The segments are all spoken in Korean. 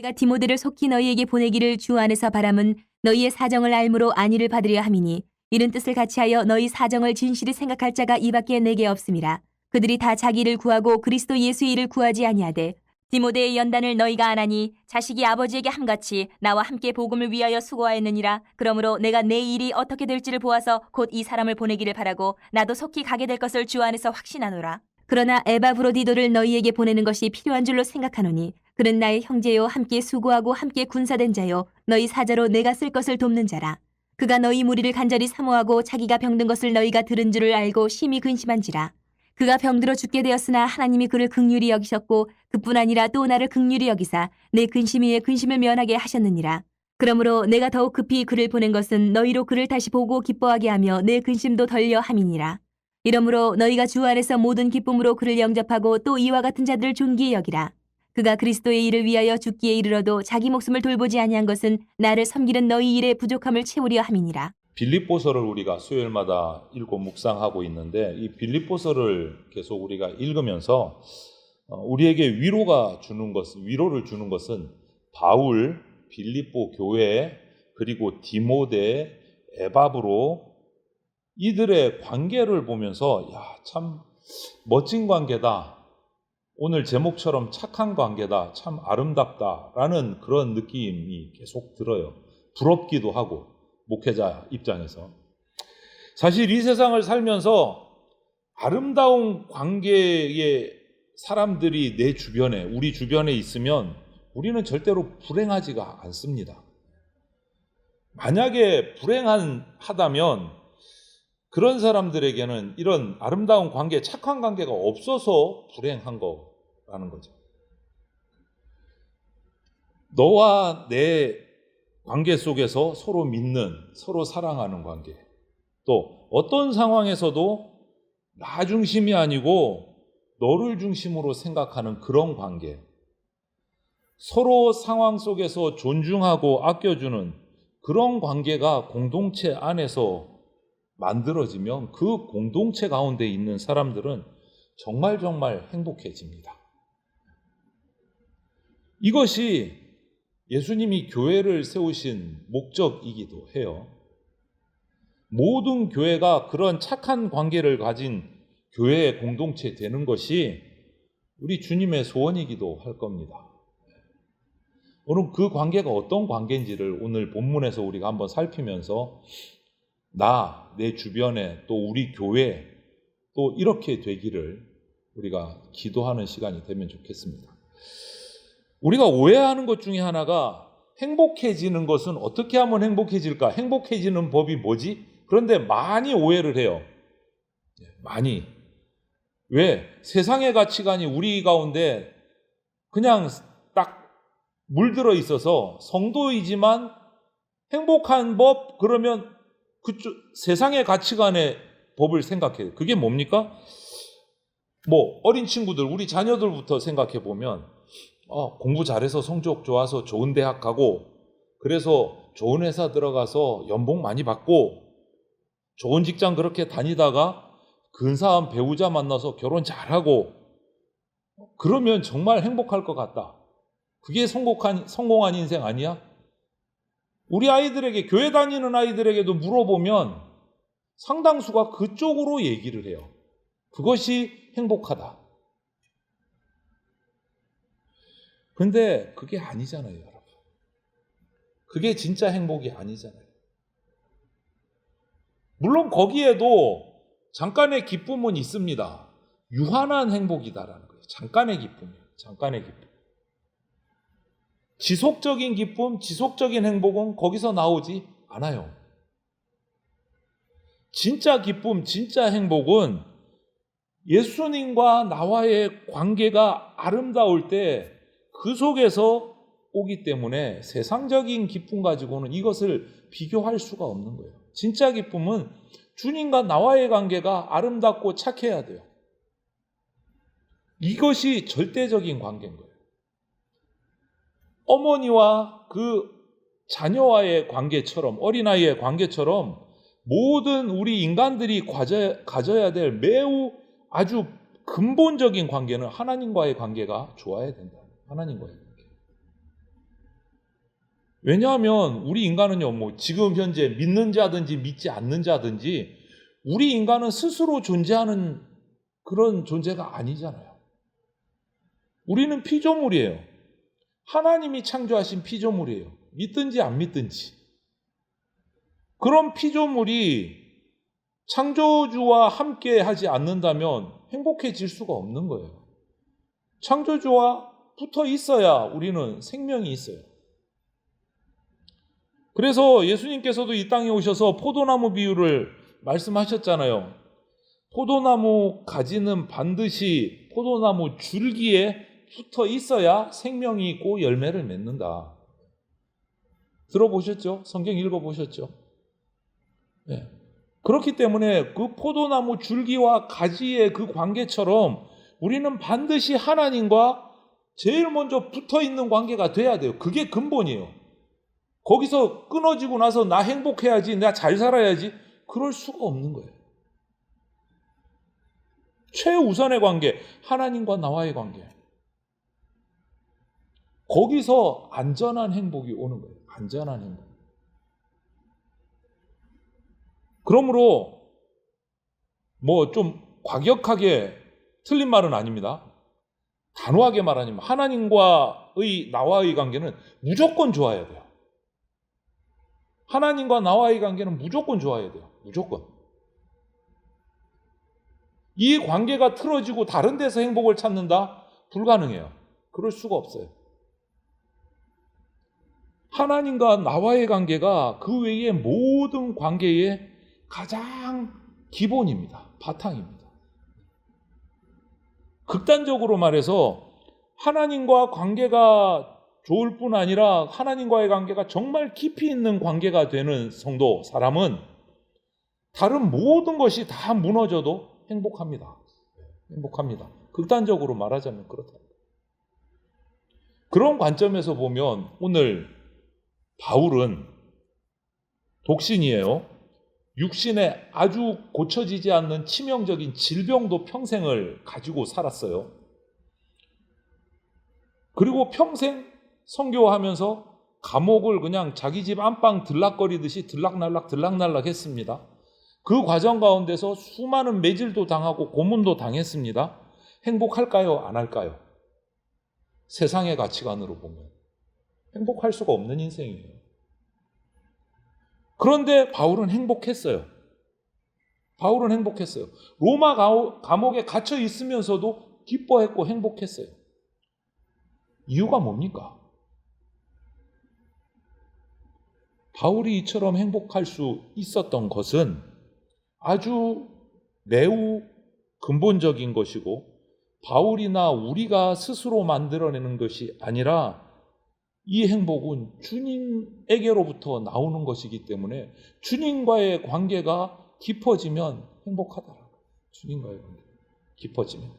내가 디모데를 속히 너희에게 보내기를 주 안에서 바람은 너희의 사정을 알므로 안위를 받으려 함이니 이런 뜻을 같이하여 너희 사정을 진실히 생각할 자가 이밖에 내게 없음이라. 그들이 다 자기를 구하고 그리스도 예수의 일을 구하지 아니하되 디모데의 연단을 너희가 안하니 자식이 아버지에게 함같이 나와 함께 복음을 위하여 수고하였느니라. 그러므로 내가 내 일이 어떻게 될지를 보아서 곧 이 사람을 보내기를 바라고 나도 속히 가게 될 것을 주 안에서 확신하노라. 그러나 에바브로디도를 너희에게 보내는 것이 필요한 줄로 생각하노니 그는 나의 형제요 함께 수고하고 함께 군사된 자요 너희 사자로 내가 쓸 것을 돕는 자라. 그가 너희 무리를 간절히 사모하고 자기가 병든 것을 너희가 들은 줄을 알고 심히 근심한지라. 그가 병들어 죽게 되었으나 하나님이 그를 긍휼히 여기셨고 그뿐 아니라 또 나를 긍휼히 여기사 내 근심 위에 근심을 면하게 하셨느니라. 그러므로 내가 더욱 급히 그를 보낸 것은 너희로 그를 다시 보고 기뻐하게 하며 내 근심도 덜려 함이니라. 이러므로 너희가 주 안에서 모든 기쁨으로 그를 영접하고 또 이와 같은 자들을 존귀히 여기라. 그가 그리스도의 일을 위하여 죽기에 이르러도 자기 목숨을 돌보지 아니한 것은 나를 섬기는 너희 일의 부족함을 채우려 함이니라. 빌립보서를 우리가 수요일마다 읽고 묵상하고 있는데 이 빌립보서를 계속 우리가 읽으면서 우리에게 위로를 주는 것은 바울, 빌립보 교회, 그리고 디모데, 에바브로 이들의 관계를 보면서 참 멋진 관계다. 오늘 제목처럼 착한 관계다. 참 아름답다라는 그런 느낌이 계속 들어요. 부럽기도 하고 목회자 입장에서. 사실 이 세상을 살면서 아름다운 관계의 사람들이 내 주변에, 우리 주변에 있으면 우리는 절대로 불행하지가 않습니다. 만약에 불행하다면 그런 사람들에게는 이런 아름다운 관계, 착한 관계가 없어서 불행한 거라는 거죠. 너와 내 관계 속에서 서로 믿는, 서로 사랑하는 관계. 또 어떤 상황에서도 나 중심이 아니고 너를 중심으로 생각하는 그런 관계. 서로 상황 속에서 존중하고 아껴주는 그런 관계가 공동체 안에서 만들어지면 그 공동체 가운데 있는 사람들은 정말 행복해집니다. 이것이 예수님이 교회를 세우신 목적이기도 해요. 모든 교회가 그런 착한 관계를 가진 교회의 공동체 되는 것이 우리 주님의 소원이기도 할 겁니다. 오늘 그 관계가 어떤 관계인지를 오늘 본문에서 우리가 한번 살피면서 내 주변에 또 우리 교회 또 이렇게 되기를 우리가 기도하는 시간이 되면 좋겠습니다. 우리가 오해하는 것 중에 하나가 행복해지는 것은 어떻게 하면 행복해질까? 행복해지는 법이 뭐지? 그런데 많이 오해를 해요. 많이. 왜? 세상의 가치관이 우리 가운데 그냥 딱 물들어 있어서 성도이지만 행복한 법 그러면 그쪽 세상의 가치관의 법을 생각해요. 그게 뭡니까? 어린 친구들, 우리 자녀들부터 생각해 보면 공부 잘해서 성적 좋아서 좋은 대학 가고 그래서 좋은 회사 들어가서 연봉 많이 받고 좋은 직장 그렇게 다니다가 근사한 배우자 만나서 결혼 잘하고 그러면 정말 행복할 것 같다. 그게 성공한 인생 아니야? 우리 아이들에게, 교회 다니는 아이들에게도 물어보면 상당수가 그쪽으로 얘기를 해요. 그것이 행복하다. 근데 그게 아니잖아요, 여러분. 그게 진짜 행복이 아니잖아요. 물론 거기에도 잠깐의 기쁨은 있습니다. 유한한 행복이다라는 거예요. 잠깐의 기쁨이에요. 잠깐의 기쁨. 지속적인 기쁨, 지속적인 행복은 거기서 나오지 않아요. 진짜 기쁨, 진짜 행복은 예수님과 나와의 관계가 아름다울 때 그 속에서 오기 때문에 세상적인 기쁨 가지고는 이것을 비교할 수가 없는 거예요. 진짜 기쁨은 주님과 나와의 관계가 아름답고 착해야 돼요. 이것이 절대적인 관계인 거예요. 어머니와 그 자녀와의 관계처럼, 어린아이의 관계처럼 모든 우리 인간들이 가져야 될 매우 아주 근본적인 관계는 하나님과의 관계가 좋아야 된다. 하나님과의 관계. 왜냐하면 우리 인간은요, 뭐 지금 현재 믿는 자든지 믿지 않는 자든지 우리 인간은 스스로 존재하는 그런 존재가 아니잖아요. 우리는 피조물이에요. 하나님이 창조하신 피조물이에요. 믿든지 안 믿든지. 그런 피조물이 창조주와 함께 하지 않는다면 행복해질 수가 없는 거예요. 창조주와 붙어 있어야 우리는 생명이 있어요. 그래서 예수님께서도 이 땅에 오셔서 포도나무 비유를 말씀하셨잖아요. 포도나무 가지는 반드시 포도나무 줄기에 붙어 있어야 생명이 있고 열매를 맺는다. 들어보셨죠? 성경 읽어보셨죠? 네. 그렇기 때문에 그 포도나무 줄기와 가지의 그 관계처럼 우리는 반드시 하나님과 제일 먼저 붙어 있는 관계가 돼야 돼요. 그게 근본이에요. 거기서 끊어지고 나서 나 행복해야지, 나 잘 살아야지, 그럴 수가 없는 거예요. 최우선의 관계, 하나님과 나와의 관계. 거기서 안전한 행복이 오는 거예요. 안전한 행복. 그러므로 뭐 좀 과격하게 틀린 말은 아닙니다. 단호하게 말하면 하나님과의 나와의 관계는 무조건 좋아야 돼요. 하나님과 나와의 관계는 무조건 좋아야 돼요. 무조건. 이 관계가 틀어지고 다른 데서 행복을 찾는다? 불가능해요. 그럴 수가 없어요. 하나님과 나와의 관계가 그 외의 모든 관계의 가장 기본입니다. 바탕입니다. 극단적으로 말해서 하나님과 관계가 좋을 뿐 아니라 하나님과의 관계가 정말 깊이 있는 관계가 되는 성도, 사람은 다른 모든 것이 다 무너져도 행복합니다. 행복합니다. 극단적으로 말하자면 그렇다. 그런 관점에서 보면 오늘 바울은 독신이에요. 육신에 아주 고쳐지지 않는 치명적인 질병도 평생을 가지고 살았어요. 그리고 평생 선교하면서 감옥을 그냥 자기 집 안방 들락거리듯이 들락날락 했습니다. 그 과정 가운데서 수많은 매질도 당하고 고문도 당했습니다. 행복할까요? 안 할까요? 세상의 가치관으로 보면 행복할 수가 없는 인생이에요. 그런데 바울은 행복했어요. 바울은 행복했어요. 로마 감옥에 갇혀 있으면서도 기뻐했고 행복했어요. 이유가 뭡니까? 바울이 이처럼 행복할 수 있었던 것은 아주 매우 근본적인 것이고 바울이나 우리가 스스로 만들어내는 것이 아니라 이 행복은 주님에게로부터 나오는 것이기 때문에 주님과의 관계가 깊어지면 행복하더라. 주님과의 관계 깊어지면.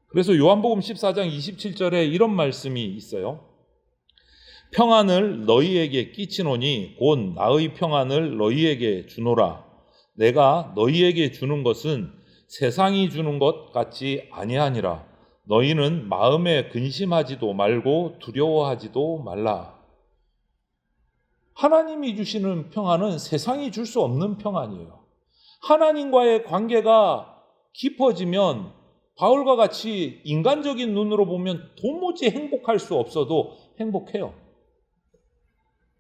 그래서 요한복음 14장 27절에 이런 말씀이 있어요. 평안을 너희에게 끼치노니 곧 나의 평안을 너희에게 주노라. 내가 너희에게 주는 것은 세상이 주는 것 같지 아니하니라. 너희는 마음에 근심하지도 말고 두려워하지도 말라. 하나님이 주시는 평안은 세상이 줄 수 없는 평안이에요. 하나님과의 관계가 깊어지면 바울과 같이 인간적인 눈으로 보면 도무지 행복할 수 없어도 행복해요.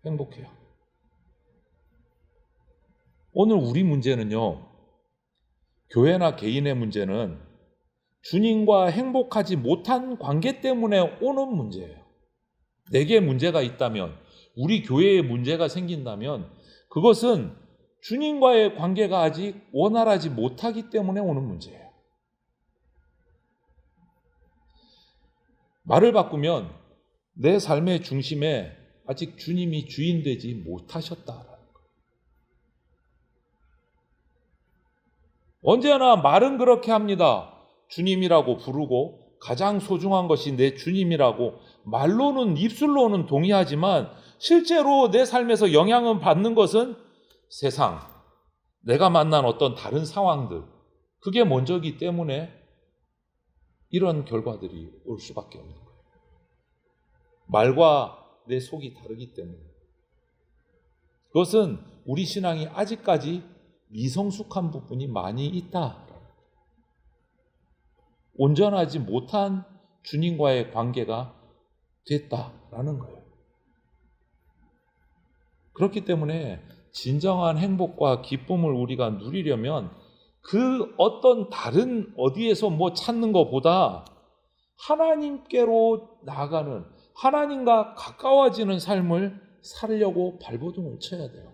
행복해요. 오늘 우리 문제는요, 교회나 개인의 문제는 주님과 행복하지 못한 관계 때문에 오는 문제예요. 내게 문제가 있다면, 우리 교회에 문제가 생긴다면 그것은 주님과의 관계가 아직 원활하지 못하기 때문에 오는 문제예요. 말을 바꾸면 내 삶의 중심에 아직 주님이 주인 되지 못하셨다라는 거예요. 언제나 말은 그렇게 합니다. 주님이라고 부르고 가장 소중한 것이 내 주님이라고 말로는 입술로는 동의하지만 실제로 내 삶에서 영향을 받는 것은 세상, 내가 만난 어떤 다른 상황들, 그게 먼저이기 때문에 이런 결과들이 올 수밖에 없는 거예요. 말과 내 속이 다르기 때문에. 그것은 우리 신앙이 아직까지 미성숙한 부분이 많이 있다. 온전하지 못한 주님과의 관계가 됐다라는 거예요. 그렇기 때문에 진정한 행복과 기쁨을 우리가 누리려면 그 어떤 다른 어디에서 뭐 찾는 것보다 하나님께로 나아가는, 하나님과 가까워지는 삶을 살려고 발버둥을 쳐야 돼요.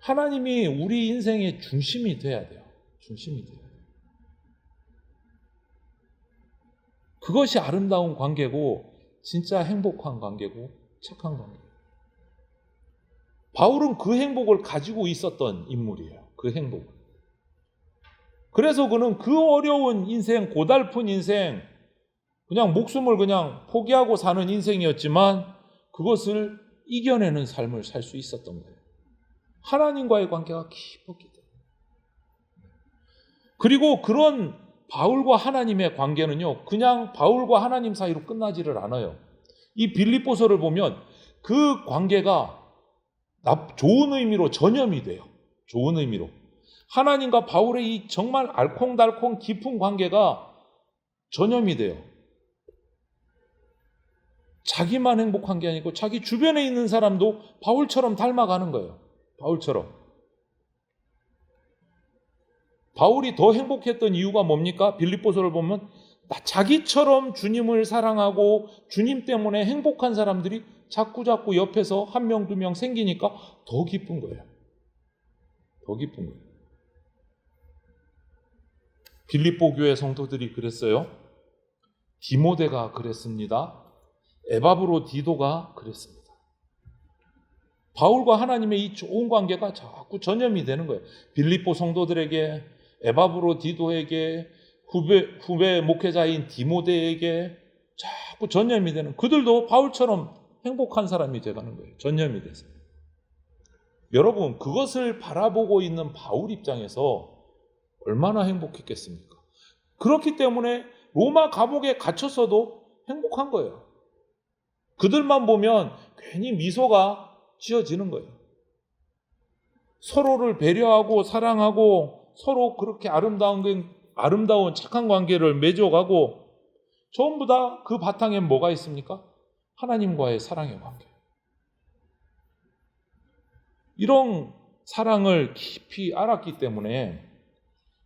하나님이 우리 인생의 중심이 돼야 돼요. 중심이 돼요. 그것이 아름다운 관계고 진짜 행복한 관계고 착한 관계. 바울은 그 행복을 가지고 있었던 인물이에요. 그 행복. 그래서 그는 그 어려운 인생, 고달픈 인생, 그냥 목숨을 그냥 포기하고 사는 인생이었지만 그것을 이겨내는 삶을 살 수 있었던 거예요. 하나님과의 관계가 깊었기 때문에. 그리고 그런 바울과 하나님의 관계는요, 그냥 바울과 하나님 사이로 끝나지를 않아요. 이 빌립보서를 보면 그 관계가 좋은 의미로 전염이 돼요. 좋은 의미로. 하나님과 바울의 이 정말 알콩달콩 깊은 관계가 전염이 돼요. 자기만 행복한 게 아니고 자기 주변에 있는 사람도 바울처럼 닮아가는 거예요. 바울처럼. 바울이 더 행복했던 이유가 뭡니까? 빌립보서를 보면 자기처럼 주님을 사랑하고 주님 때문에 행복한 사람들이 자꾸 옆에서 한 명, 두 명 생기니까 더 기쁜 거예요. 더 기쁜 거예요. 빌립보 교회 성도들이 그랬어요. 디모데가 그랬습니다. 에바브로디도가 그랬습니다. 바울과 하나님의 이 좋은 관계가 자꾸 전염이 되는 거예요. 빌립보 성도들에게, 에바브로디도에게, 후배 목회자인 디모데에게 자꾸 전염이 되는, 그들도 바울처럼 행복한 사람이 되가는 거예요. 전염이 돼서. 여러분, 그것을 바라보고 있는 바울 입장에서 얼마나 행복했겠습니까? 그렇기 때문에 로마 감옥에 갇혔어도 행복한 거예요. 그들만 보면 괜히 미소가 지어지는 거예요. 서로를 배려하고 사랑하고 서로 그렇게 아름다운 착한 관계를 맺어가고 전부 다 그 바탕에 뭐가 있습니까? 하나님과의 사랑의 관계. 이런 사랑을 깊이 알았기 때문에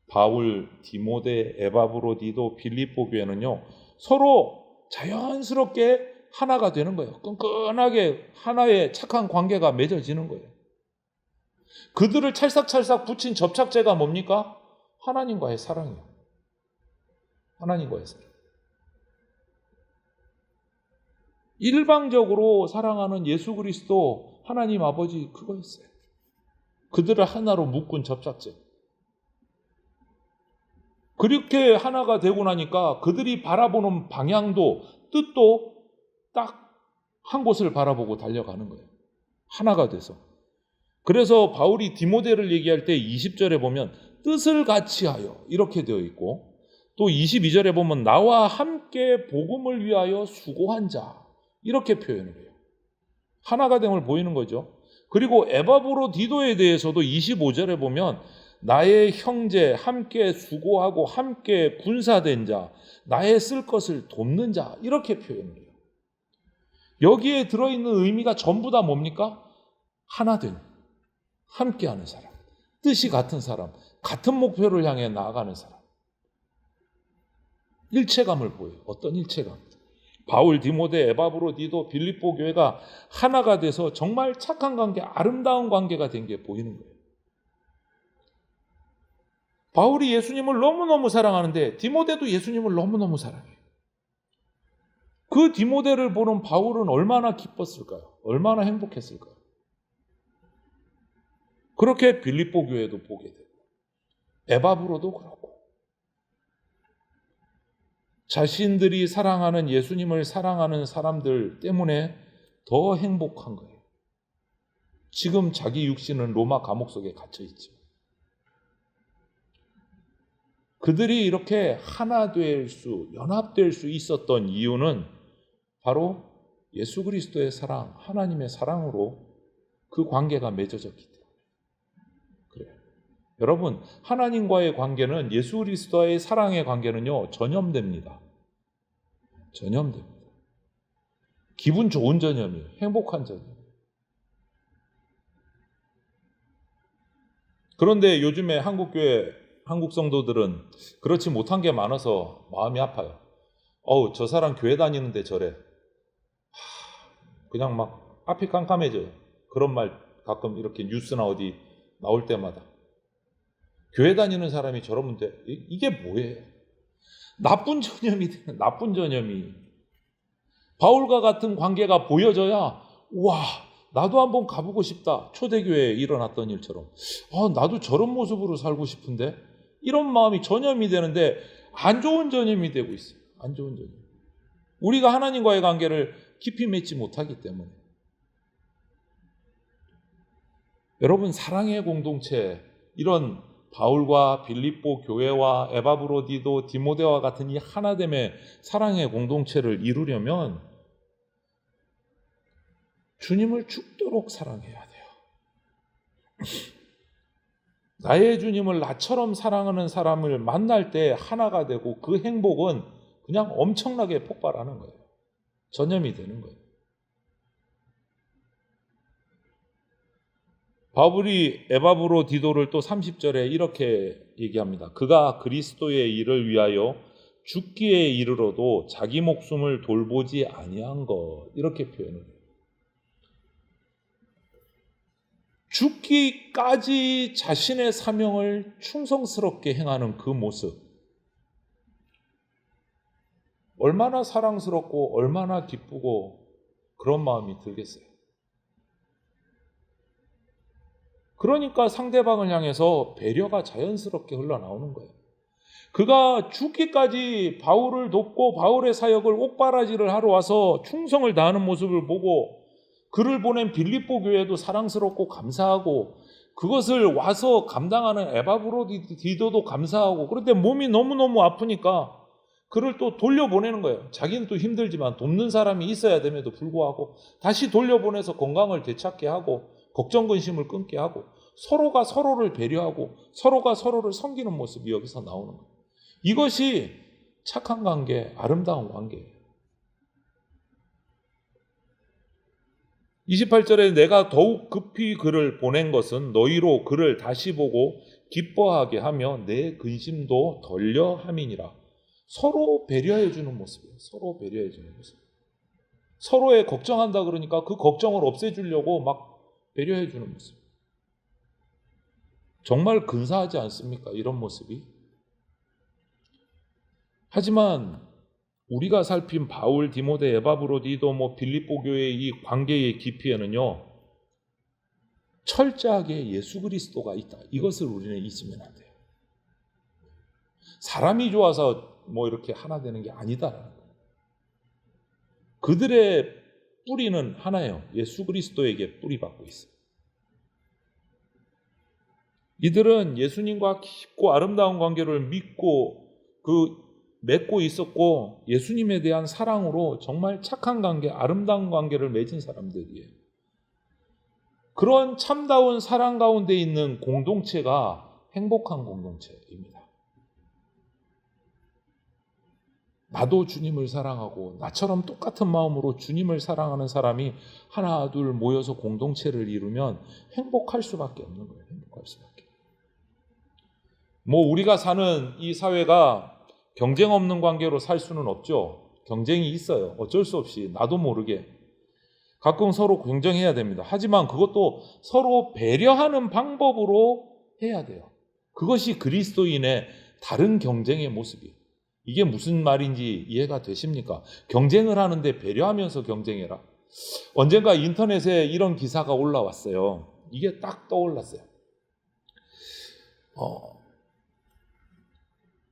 바울, 디모데, 에바브로디도, 빌립보 교회는요, 서로 자연스럽게 하나가 되는 거예요. 끈끈하게 하나의 착한 관계가 맺어지는 거예요. 그들을 찰싹찰싹 붙인 접착제가 뭡니까? 하나님과의 사랑이에요. 하나님과의 사랑. 일방적으로 사랑하는 예수 그리스도 하나님 아버지 그거였어요. 그들을 하나로 묶은 접착제. 그렇게 하나가 되고 나니까 그들이 바라보는 방향도 뜻도 딱 한 곳을 바라보고 달려가는 거예요. 하나가 돼서. 그래서 바울이 디모데를 얘기할 때 20절에 보면 뜻을 같이 하여 이렇게 되어 있고, 또 22절에 보면 나와 함께 복음을 위하여 수고한 자 이렇게 표현을 해요. 하나가 됨을 보이는 거죠. 그리고 에바브로디도에 대해서도 25절에 보면 나의 형제, 함께 수고하고 함께 군사된 자, 나의 쓸 것을 돕는 자 이렇게 표현을 해요. 여기에 들어있는 의미가 전부 다 뭡니까? 하나된, 함께하는 사람, 뜻이 같은 사람, 같은 목표를 향해 나아가는 사람. 일체감을 보여요. 어떤 일체감? 바울, 디모데, 에바브로디도, 빌립보 교회가 하나가 돼서 정말 착한 관계, 아름다운 관계가 된 게 보이는 거예요. 바울이 예수님을 너무너무 사랑하는데 디모데도 예수님을 너무너무 사랑해요. 그 디모데를 보는 바울은 얼마나 기뻤을까요? 얼마나 행복했을까요? 그렇게 빌립보 교회도 보게 되고 에바브로도 그렇고 자신들이 사랑하는 예수님을 사랑하는 사람들 때문에 더 행복한 거예요. 지금 자기 육신은 로마 감옥 속에 갇혀 있죠. 그들이 이렇게 하나 될 수, 연합될 수 있었던 이유는 바로 예수 그리스도의 사랑, 하나님의 사랑으로 그 관계가 맺어졌기 때문에 그래요. 여러분, 하나님과의 관계는 예수 그리스도의 사랑의 관계는요, 전염됩니다. 전염됩니다. 기분 좋은 전염이에요. 행복한 전염. 그런데 요즘에 한국교회, 한국 성도들은 그렇지 못한 게 많아서 마음이 아파요. 저 사람 교회 다니는데 저래. 그냥 막 앞이 깜깜해져요. 그런 말 가끔 이렇게 뉴스나 어디 나올 때마다. 교회 다니는 사람이 저러는데 이게 뭐예요? 나쁜 전염이 되는, 나쁜 전염이. 바울과 같은 관계가 보여져야 와, 나도 한번 가보고 싶다. 초대교회에 일어났던 일처럼. 나도 저런 모습으로 살고 싶은데? 이런 마음이 전염이 되는데 안 좋은 전염이 되고 있어요. 안 좋은 전염. 우리가 하나님과의 관계를 깊이 맺지 못하기 때문에. 여러분, 사랑의 공동체, 이런 바울과 빌립보 교회와 에바브로디도 디모데와 같은 이 하나됨의 사랑의 공동체를 이루려면 주님을 죽도록 사랑해야 돼요. 나의 주님을 나처럼 사랑하는 사람을 만날 때 하나가 되고 그 행복은 그냥 엄청나게 폭발하는 거예요. 전염이 되는 거예요. 바울이 에바브로디도를 또 30절에 이렇게 얘기합니다. 그가 그리스도의 일을 위하여 죽기에 이르러도 자기 목숨을 돌보지 아니한 것, 이렇게 표현을 해요. 죽기까지 자신의 사명을 충성스럽게 행하는 그 모습, 얼마나 사랑스럽고 얼마나 기쁘고 그런 마음이 들겠어요. 그러니까 상대방을 향해서 배려가 자연스럽게 흘러나오는 거예요. 그가 죽기까지 바울을 돕고 바울의 사역을 옥바라지를 하러 와서 충성을 다하는 모습을 보고 그를 보낸 빌립보 교회도 사랑스럽고 감사하고 그것을 와서 감당하는 에바브로디도도 감사하고, 그런데 몸이 너무너무 아프니까 그를 또 돌려보내는 거예요. 자기는 또 힘들지만 돕는 사람이 있어야 됨에도 불구하고 다시 돌려보내서 건강을 되찾게 하고 걱정 근심을 끊게 하고 서로가 서로를 배려하고 서로가 서로를 섬기는 모습이 여기서 나오는 거예요. 이것이 착한 관계, 아름다운 관계예요. 28절에 내가 더욱 급히 그를 보낸 것은 너희로 그를 다시 보고 기뻐하게 하며 내 근심도 덜려 함이니라. 서로 배려해 주는 모습이에요. 서로 배려해 주는 모습. 서로의 걱정한다 그러니까 그 걱정을 없애주려고 막 배려해 주는 모습. 정말 근사하지 않습니까? 이런 모습이. 하지만 우리가 살핀 바울, 디모데, 에바브로디도 빌립보 교회의 이 관계의 깊이에는요, 철저하게 예수 그리스도가 있다. 이것을 우리는 잊으면 안 돼요. 사람이 좋아서 이렇게 하나 되는 게 아니다. 그들의 뿌리는 하나예요. 예수 그리스도에게 뿌리박고 있어요. 이들은 예수님과 깊고 아름다운 관계를 믿고 맺고 있었고 예수님에 대한 사랑으로 정말 착한 관계, 아름다운 관계를 맺은 사람들이에요. 그런 참다운 사랑 가운데 있는 공동체가 행복한 공동체입니다. 나도 주님을 사랑하고 나처럼 똑같은 마음으로 주님을 사랑하는 사람이 하나 둘 모여서 공동체를 이루면 행복할 수밖에 없는 거예요. 행복할 수밖에. 우리가 사는 이 사회가 경쟁 없는 관계로 살 수는 없죠. 경쟁이 있어요. 어쩔 수 없이 나도 모르게 가끔 서로 경쟁해야 됩니다. 하지만 그것도 서로 배려하는 방법으로 해야 돼요. 그것이 그리스도인의 다른 경쟁의 모습이에요. 이게 무슨 말인지 이해가 되십니까? 경쟁을 하는데 배려하면서 경쟁해라. 언젠가 인터넷에 이런 기사가 올라왔어요. 이게 딱 떠올랐어요.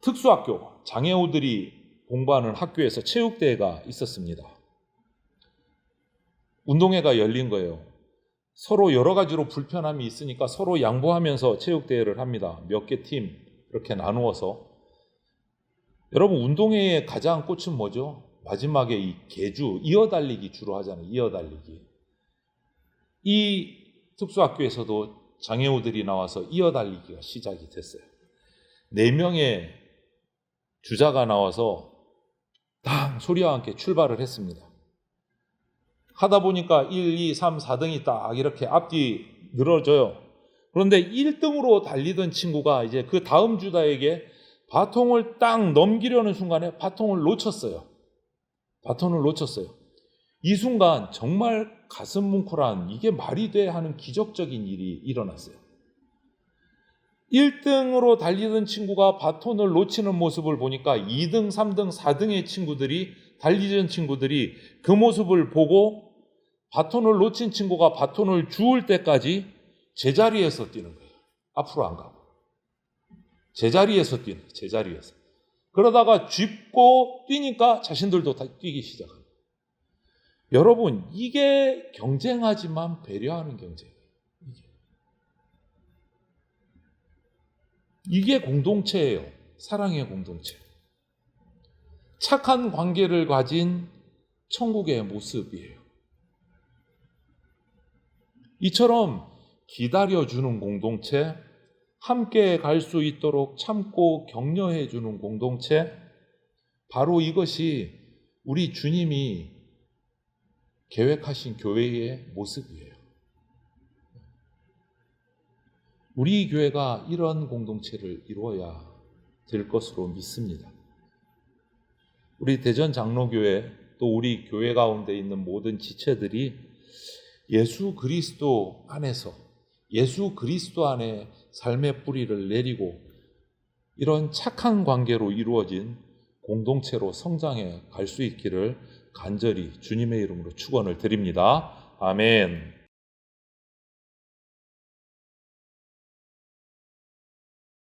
특수학교, 장애우들이 공부하는 학교에서 체육대회가 있었습니다. 운동회가 열린 거예요. 서로 여러 가지로 불편함이 있으니까 서로 양보하면서 체육대회를 합니다. 몇 개 팀 이렇게 나누어서. 여러분, 운동회의 가장 꽃은 뭐죠? 마지막에 이 계주, 이어달리기 주로 하잖아요. 이어달리기. 이 특수학교에서도 장애우들이 나와서 이어달리기가 시작이 됐어요. 4명의 주자가 나와서 당 소리와 함께 출발을 했습니다. 하다 보니까 1, 2, 3, 4등이 딱 이렇게 앞뒤 늘어져요. 그런데 1등으로 달리던 친구가 이제 그 다음 주자에게 바통을 딱 넘기려는 순간에 바통을 놓쳤어요. 바톤을 놓쳤어요. 이 순간 정말 가슴 뭉클한, 이게 말이 돼 하는 기적적인 일이 일어났어요. 1등으로 달리던 친구가 바톤을 놓치는 모습을 보니까 2등, 3등, 4등의 친구들이, 달리던 친구들이 그 모습을 보고 바톤을 놓친 친구가 바톤을 주울 때까지 제자리에서 뛰는 거예요. 앞으로 안 가고. 제자리에서 뛰는 거예요. 제자리에서. 그러다가 짚고 뛰니까 자신들도 다 뛰기 시작합니다. 여러분, 이게 경쟁하지만 배려하는 경쟁이에요. 이게 공동체예요. 사랑의 공동체. 착한 관계를 가진 천국의 모습이에요. 이처럼 기다려주는 공동체, 함께 갈 수 있도록 참고 격려해주는 공동체, 바로 이것이 우리 주님이 계획하신 교회의 모습이에요. 우리 교회가 이런 공동체를 이루어야 될 것으로 믿습니다. 우리 대전 장로교회, 또 우리 교회 가운데 있는 모든 지체들이 예수 그리스도 안에서, 예수 그리스도 안에 삶의 뿌리를 내리고 이런 착한 관계로 이루어진 공동체로 성장해 갈 수 있기를 간절히 주님의 이름으로 축원을 드립니다. 아멘.